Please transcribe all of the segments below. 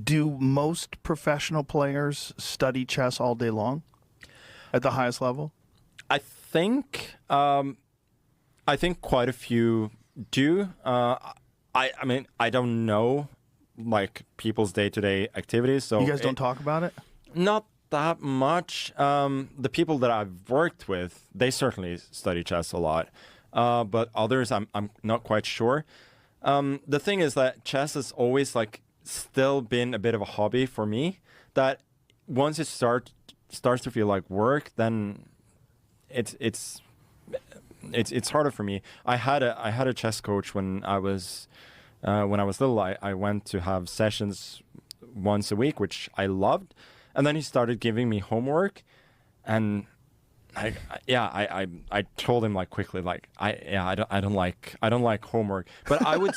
Do most professional players study chess all day long at the highest level? I think quite a few do. I mean, I don't know like people's day-to-day activities, so You guys don't talk about it? not that much. The people that I've worked with, they certainly study chess a lot, but others, I'm not quite sure. The thing is that chess has always like still been a bit of a hobby for me. That once it starts to feel like work, then it's harder for me. I had a chess coach when I was little. I went to have sessions once a week, which I loved, and then he started giving me homework, and I told him like quickly like I don't like homework, but I would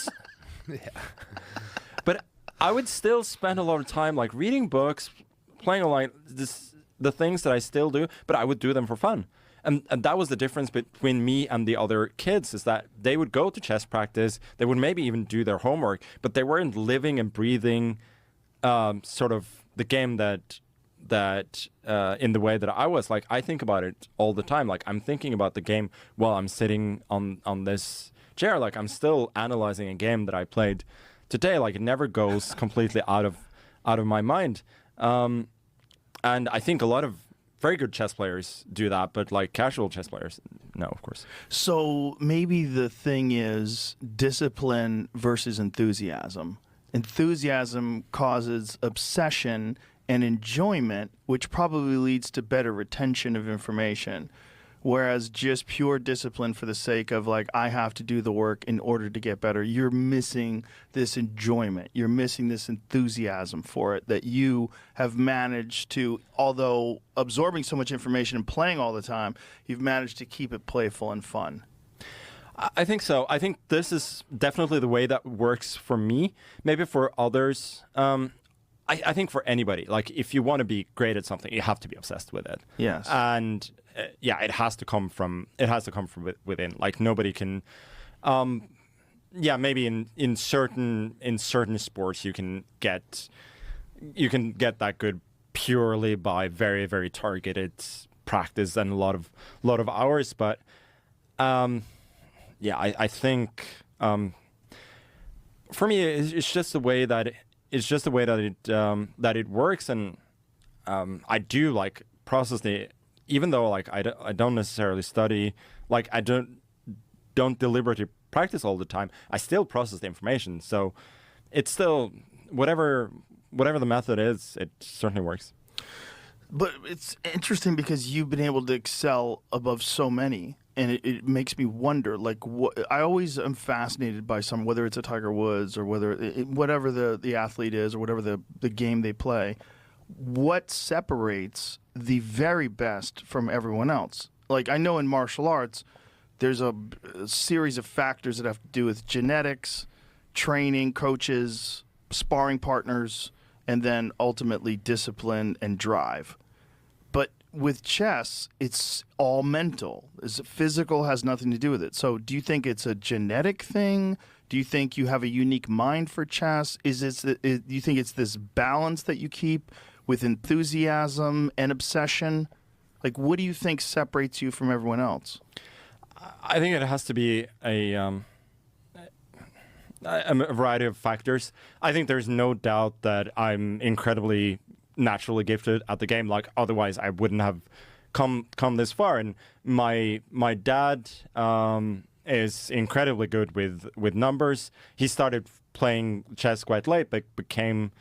but I would still spend a lot of time like reading books, playing online, the things that I still do, but I would do them for fun. And that was the difference between me and the other kids, is that they would go to chess practice, they would maybe even do their homework, but they weren't living and breathing sort of the game that in the way that I was. Like, I think about it all the time. Like, I'm thinking about the game while I'm sitting on this chair. Like, I'm still analyzing a game that I played today. Like, it never goes completely out of my mind. And I think a lot of very good chess players do that, but like casual chess players, no, of course. So maybe the thing is discipline versus enthusiasm. Enthusiasm causes obsession and enjoyment, which probably leads to better retention of information. Whereas just pure discipline for the sake of like, I have to do the work in order to get better, you're missing this enjoyment. You're missing this enthusiasm for it that you have managed to, although absorbing so much information and playing all the time, you've managed to keep it playful and fun. I think so. I think this is definitely the way that works for me. Maybe for others, I think for anybody, like if you want to be great at something, you have to be obsessed with it. Yes. And it has to come from within. Like nobody can. Maybe in certain sports you can get that good purely by very, very targeted practice and a lot of hours. But I think for me it's just the way that it works, and I do like process even though like I don't necessarily study, like I don't deliberately practice all the time, I still process the information. So it's still whatever the method is, it certainly works. But it's interesting because you've been able to excel above so many, and it makes me wonder, like, I always am fascinated by whether it's a Tiger Woods or whatever the athlete is or whatever the game they play, what separates the very best from everyone else. Like, I know in martial arts, there's a series of factors that have to do with genetics, training, coaches, sparring partners, and then ultimately discipline and drive. But with chess, it's all mental. Physical has nothing to do with it. So do you think it's a genetic thing? Do you think you have a unique mind for chess? Do you think it's this balance that you keep with enthusiasm and obsession? Like, what do you think separates you from everyone else? I think it has to be a variety of factors. I think there's no doubt that I'm incredibly naturally gifted at the game. Like, otherwise I wouldn't have come this far. And my dad is incredibly good with numbers. He started playing chess quite late, but became